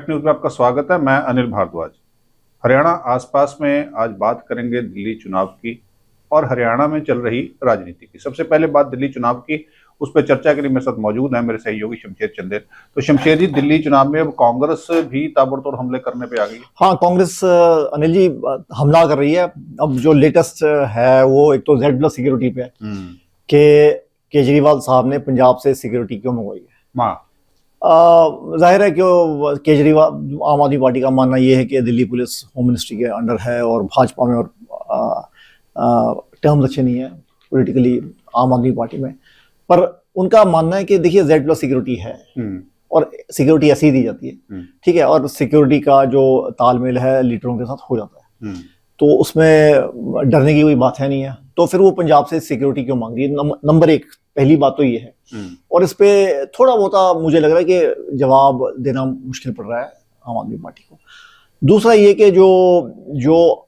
Fact news में आपका स्वागत है। मैं अनिल भारद्वाज। हरियाणा आसपास में आज बात करेंगे दिल्ली चुनाव की और हरियाणा में चल रही राजनीति की। सबसे पहले बात दिल्ली चुनाव की, उस पर चर्चा के लिए मेरे साथ मौजूद है मेरे सहयोगी शमशेर चंदेल। तो शमशेर जी, दिल्ली चुनाव में अब कांग्रेस भी ताबड़तोड़ हमले करने पे आ गई। हाँ, कांग्रेस अनिल जी हमला कर रही है। अब जो लेटेस्ट है वो एक तो Z+ सिक्योरिटी पे है कि केजरीवाल साहब ने पंजाब से सिक्योरिटी क्यों मंगवाई है। जाहिर है कि केजरीवाल आम आदमी पार्टी का मानना यह है कि दिल्ली पुलिस होम मिनिस्ट्री के अंडर है और भाजपा में और टर्म्स अच्छे नहीं है पॉलिटिकली आम आदमी पार्टी में। पर उनका मानना है कि देखिए Z+ सिक्योरिटी है और सिक्योरिटी ऐसी ही दी जाती है, ठीक है, और सिक्योरिटी का जो तालमेल है लीडरों के साथ हो जाता है, तो उसमें डरने की कोई बात है नहीं है। तो फिर वो पंजाब से सिक्योरिटी क्यों मांग रही है? नंबर एक, पहली बात तो ये है। और इस पे थोड़ा बहुत मुझे लग रहा है कि जवाब देना मुश्किल पड़ रहा है आम आदमी पार्टी को। दूसरा ये कि जो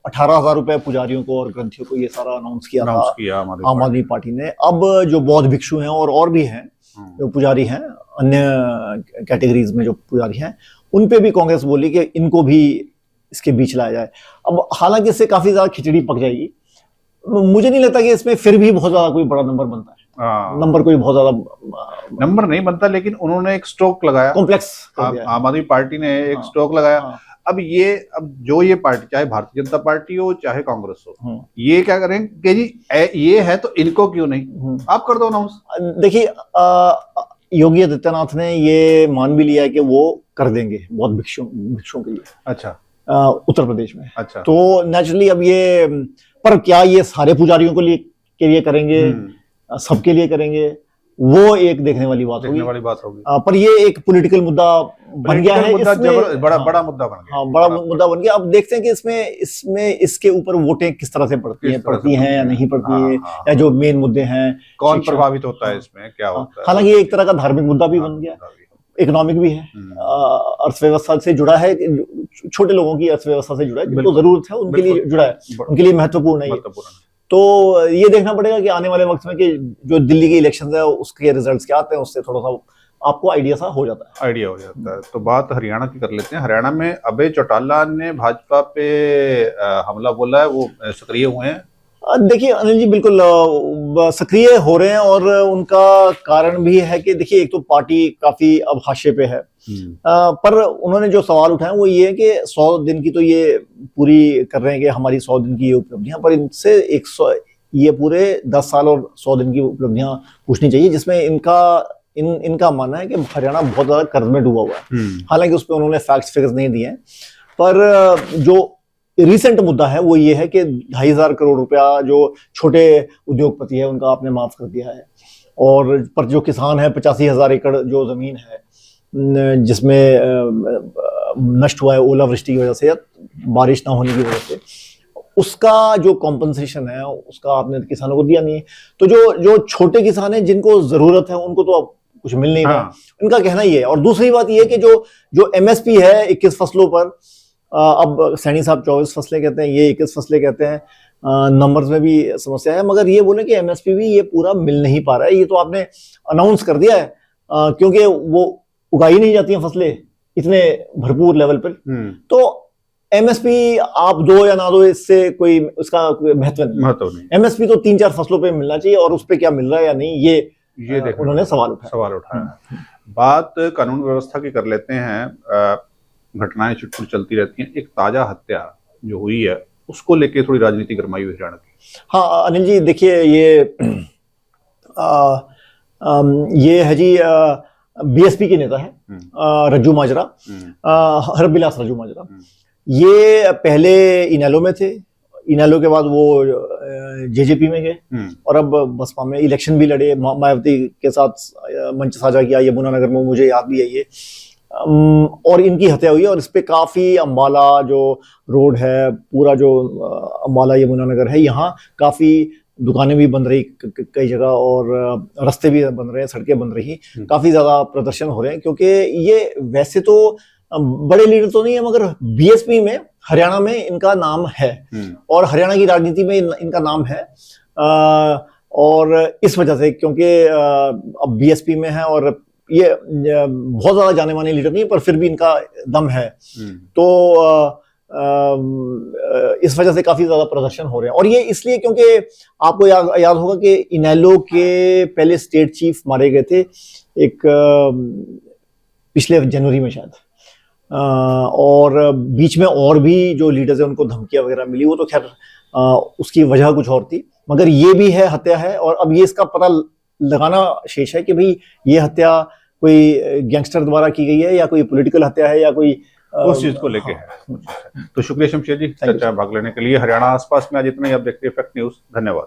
18,000 रुपए पुजारियों को और ग्रंथियों को ये सारा अनाउंस किया था आम आदमी पार्टी ने, अब जो बौद्ध भिक्षु हैं और भी हैं जो पुजारी हैं, अन्य कैटेगरीज में जो पुजारी हैं, उन पे भी कांग्रेस बोली कि इनको भी इसके बीच लाया जाए। अब हालांकि इससे काफी ज्यादा खिचड़ी पक जाएगी। मुझे नहीं लगता कि इसमें फिर भी बहुत ज्यादा कोई बड़ा नंबर बनता है। नंबर कोई बहुत ज्यादा नंबर नहीं बनता, लेकिन उन्होंने एक स्ट्रोक लगाया, कॉम्प्लेक्स आम आदमी पार्टी ने एक स्ट्रोक लगाया। अब जो ये पार्टी, चाहे भारतीय जनता पार्टी हो चाहे कांग्रेस हो, ये क्या करेंगे जी, ये है तो इनको क्यों नहीं आप कर दो अनाउंस। देखिए, योगी आदित्यनाथ ने ये मान भी लिया है कि वो कर देंगे बहुत भिक्षुओं के लिए। अच्छा, उत्तर प्रदेश में। अच्छा, तो नेचुरली अब ये, पर क्या ये सारे पुजारियों के लिए करेंगे, सबके लिए करेंगे, वो एक देखने वाली बात होगी। पर ये एक पॉलिटिकल मुद्दा बन गया है, बड़ा मुद्दा बन गया। हाँ, बड़ा मुद्दा बन गया। अब देखते हैं कि इसमें इसके ऊपर वोटें किस तरह से पड़ती हैं या नहीं पड़ती है, या जो मेन मुद्दे हैं कौन प्रभावित होता है, इसमें क्या होता है। हालांकि ये एक तरह का धार्मिक मुद्दा भी बन गया, इकोनॉमिक भी है, अर्थव्यवस्था से जुड़ा है, छोटे लोगों की अर्थव्यवस्था से जुड़ा है, जिनको जरूरत है उनके लिए जुड़ा है, उनके लिए महत्वपूर्ण है। तो ये देखना पड़ेगा कि आने वाले वक्त में कि जो दिल्ली के इलेक्शंस है उसके रिजल्ट्स क्या आते हैं, उससे थोड़ा सा आपको आइडिया हो जाता है। तो बात हरियाणा की कर लेते हैं। हरियाणा में अभय चौटाला ने भाजपा पे हमला बोला है, वो सक्रिय हुए हैं। देखिए अनिल जी, बिल्कुल सक्रिय हो रहे हैं और उनका कारण भी है कि देखिए, एक तो पार्टी काफी अब हाशिए पे है, पर उन्होंने जो सवाल उठाए वो ये है कि 100 दिन की तो ये पूरी कर रहे हैं कि हमारी 100 दिन की ये उपलब्धियां, पर इनसे 100 ये पूरे 10 साल और 100 दिन की उपलब्धियां पूछनी चाहिए, जिसमें इनका मानना है कि हरियाणा बहुत ज्यादा कर्ज में डूबा हुआ है। हालांकि उस पर उन्होंने फैक्ट्स फिगर्स नहीं दिए हैं, पर जो रिसेंट मुद्दा है वो ये है कि 2,500 करोड़ रुपया जो छोटे उद्योगपति है उनका आपने माफ कर दिया है, और पर जो किसान है 85,000 एकड़ जो जमीन है जिसमें नष्ट हुआ है ओलावृष्टि की वजह से या बारिश ना होने की वजह से, उसका जो कॉम्पनसेशन है उसका आपने किसानों को दिया नहीं है। तो जो छोटे किसान हैं जिनको जरूरत है उनको तो अब कुछ मिल नहीं रहा, उनका कहना ये है। और दूसरी बात ये है कि जो MSP है 21 फसलों पर, अब सैनी साहब 24 फसलें कहते हैं, ये 21 फसलें कहते हैं, नंबर्स में भी समस्या है, मगर ये बोले कि MSP भी ये पूरा मिल नहीं पा रहा है। ये तो आपने अनाउंस कर दिया है, क्योंकि वो उगाई नहीं जाती हैं फसलें इतने भरपूर लेवल पर, तो MSP आप दो या ना दो, इससे कोई उसका महत्व नहीं। MSP तो 3-4 फसलों पे मिलना चाहिए, और उस पर क्या मिल रहा है या नहीं ये उन्होंने सवाल उठाया। बात कानून व्यवस्था की कर लेते हैं। घटनाएं छुटपुट चलती रहती हैं। एक ताजा हत्या जो हुई है उसको लेके थोड़ी राजनीति गरमाई हुई हरियाणा की। हाँ अनिल जी, देखिए ये है जी BSP के नेता है रज्जू माजरा, हरबिलास रज्जू माजरा। ये पहले इनेलो में थे, इनेलो के बाद वो JJP में गए, और अब बसपा में इलेक्शन भी लड़े, मायावती के साथ मंच साझा किया यमुनानगर में, मुझे याद भी है ये, और इनकी हत्या हुई है। और इस पे काफी अंबाला जो रोड है, पूरा जो अंबाला यमुनानगर है, यहाँ काफी दुकानें भी बंद रही कई जगह, और रास्ते भी बंद रहे, सड़कें बंद रही, काफी ज्यादा प्रदर्शन हो रहे हैं, क्योंकि ये वैसे तो बड़े लीडर तो नहीं है, मगर BSP में हरियाणा में इनका नाम है, और हरियाणा की राजनीति में इनका नाम है, और इस वजह से, क्योंकि अब BSP में है और ये बहुत ज्यादा जाने माने लीडर नहीं, पर फिर भी इनका दम है। तो इस वजह से काफी ज्यादा प्रदर्शन हो रहे हैं। और ये इसलिए क्योंकि आपको याद होगा कि इनेलो के पहले स्टेट चीफ मारे गए थे एक पिछले जनवरी में शायद, और बीच में और भी जो लीडर्स हैं उनको धमकियां वगैरह मिली, वो तो खैर उसकी वजह कुछ और थी, मगर ये भी है, हत्या है। और अब ये इसका पता लगाना शेष है कि भाई ये हत्या कोई गैंगस्टर द्वारा की गई है या कोई पॉलिटिकल हत्या है या कोई उस चीज को लेके है। तो शुक्रिया शमशेर जी चर्चा में भाग लेने के लिए। हरियाणा आसपास में आज इतना ही। आप देखते हैं फैक्ट न्यूज। धन्यवाद।